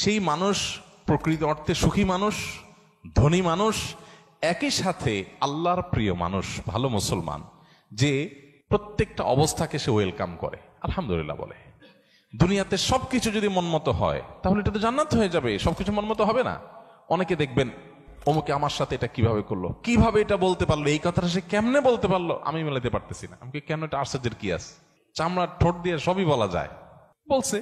সেই মানুষ প্রকৃত অর্থে সুখী মানুষ, ধনী মানুষ, একই সাথে আল্লাহর প্রিয় মানুষ, ভালো মুসলমান, যে প্রত্যেকটা অবস্থাকে সে ওয়েলকাম করে, আলহামদুলিল্লাহ বলে। দুনিয়াতে সবকিছু যদি মনমতো হয় তাহলে এটা তো জান্নাত হয়ে যাবে। সবকিছু মনমতো হবে না। অনেকে দেখবেন অমুকে আমার সাথে এটা কিভাবে করলো, কিভাবে এটা বলতে পারলো, এই কথাটা সে কেমনে বলতে পারলো, আমি মেলাতে পারতেছি না। আমি কেন, এটা আশ্চর্যের কি আছে, চামড়া ঠোঁট দিয়ে সবই বলা যায়, বলছে,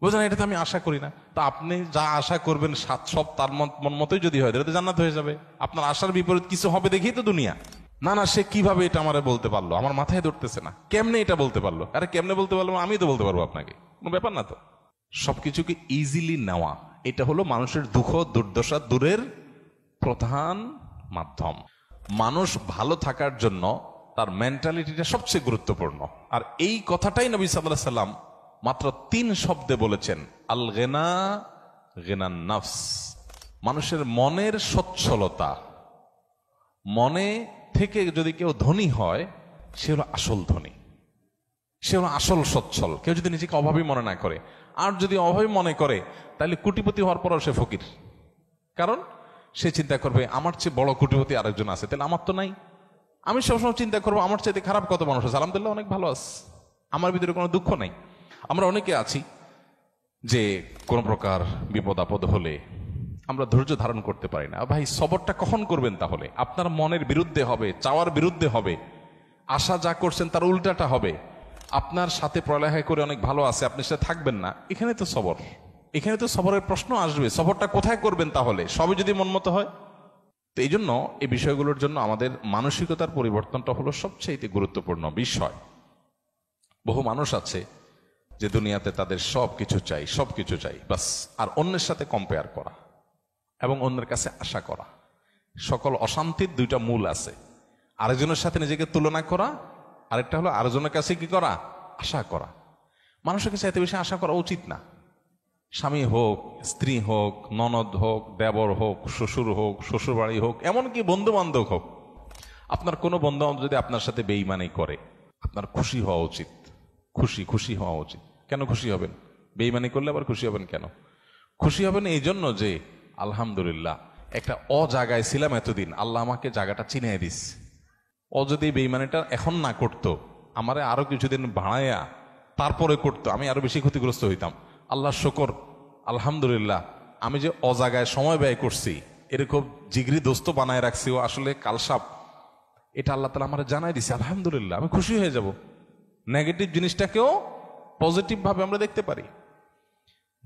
বোঝেন, এটা তো আমি আশা করি না। তা আপনি যা আশা করবেন সব তার মন মতোই যদি হয় তাহলে তো জান্নাত হয়ে যাবে। আপনার আশার বিপরীত কিছু হবে দেখেই তো দুনিয়া। না না, সে কিভাবে এটা আমারে বলতে পারলো, আমার মাথায় ধরতেছে না, কেমনে এটা বলতে পারলো। আরে কেমনে বলতে পারলো, আমি তো বলতে পারবো আপনাকে, কোনো ব্যাপার না তো। সবকিছুকে ইজিলি নেওয়া, এটা হলো মানুষের দুঃখ দুর্দশা দূরের প্রধান মাধ্যম। মানুষ ভালো থাকার জন্য তার মেন্টালিটিটা সবচেয়ে গুরুত্বপূর্ণ। আর এই কথাটাই নবী সাল্লাল্লাহু আলাইহি সাল্লাম মাত্র 3 শব্দে বলেছেন, আল গিনা গিনান নফস। মানুষের মনের সচ্ছলতা, মনে থেকে যদি কেউ ধনী হয় সে হলো আসল ধনী, সে হলো আসল সচ্ছল। কেউ যদি নিজেকে অভাবী মনে না করে, আর যদি অভাবী মনে করে তাহলে কোটিপতি হওয়ার পরও সে ফকির। কারণ সে চিন্তা করবে আমার চেয়ে বড় কোটিপতি আরেকজন আছে, তাহলে আমার তো নাই। আমি সবসময় চিন্তা করবো আমার চাইতে খারাপ কত মানুষ আছে, আলহামদুলিল্লাহ অনেক ভালো আছে, আমার ভিতরে কোনো দুঃখ নেই। আমরা অনেকে আছি যে কোনো প্রকার বিপদ আপদ হলে আমরা ধৈর্য ধারণ করতে পারি না। ভাই, সবরটা কখন করবেন? তাহলে আপনার মনের বিরুদ্ধে হবে, চাওয়ার বিরুদ্ধে হবে, আশা যা করছেন তার উল্টাটা হবে। আপনার সাথে পড়ালেখা করে অনেক ভালো আছে, আপনি সাথে থাকবেন না, এখানে তো সবর, এখানে তো সবরের প্রশ্ন আসবে। সবরটা কোথায় করবেন তাহলে, সবই যদি মন মতো হয়? তো এই জন্য এই বিষয়গুলোর জন্য আমাদের মানসিকতার পরিবর্তনটা হলো সবচেয়ে গুরুত্বপূর্ণ বিষয়। বহু মানুষ আছে যে দুনিয়াতে তাদের সবকিছু চাই বাস, আর অন্যের সাথে কম্পেয়ার করা এবং অন্যের কাছে আশা করা। সকল অশান্তির 2টা মূল আছে, আরেকজনের সাথে নিজেকে তুলনা করা, আরেকটা হলো আরেকজনের কাছে কি করা, আশা করা। মানুষের কাছে এত বেশি আশা করা উচিত না। স্বামী হোক, স্ত্রী হোক, ননদ হোক, দেবর হোক, শ্বশুর হোক, শ্বশুর বাড়ি হোক, এমনকি বন্ধু বান্ধব হোক, আপনার কোনো বন্ধু বান্ধব যদি আপনার সাথে বেঈমানি করে আপনার খুশি হওয়া উচিত, খুশি হওয়া উচিত। কেন খুশি হবেন? বেঈমানি করলে আবার খুশি হবেন কেন? খুশি হবেন এই জন্য যে আলহামদুলিল্লাহ একটা জায়গায় ছিলাম এতদিন, আল্লাহ আমাকে জায়গাটা চিনিয়ে দিস। যদি বেঈমানিটা এখন না করতো, আমারে আরো কিছুদিন ভাড়াইয়া তারপরে করতো, আমি আরো বেশি ক্ষতিগ্রস্ত হইতাম। আল্লাহ শুকর, আলহামদুলিল্লাহ আমি যে জায়গায় সময় ব্যয় করছি, এরকম জিগরি দোস্ত বানায় রাখছি, ও আসলে কালসাপ, এটা আল্লাহ তাআলা আমার জানাই দিছে, আলহামদুলিল্লাহ আমি খুশি হয়ে যাব। নেগেটিভ জিনিসটাকেও পজিটিভ ভাবে আমরা দেখতে পারি।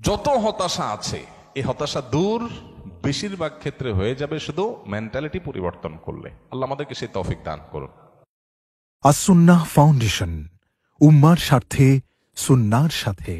যত হতাশা আছে এই হতাশা দূর বেশিরভাগ ক্ষেত্রে হয়ে যাবে শুধু মেন্টালিটি পরিবর্তন করলে। আল্লাহ আমাদেরকে সেই তৌফিক দান করুন। আস-সুন্নাহ ফাউন্ডেশন, উম্মার স্বার্থে সুন্নাহর সাথে।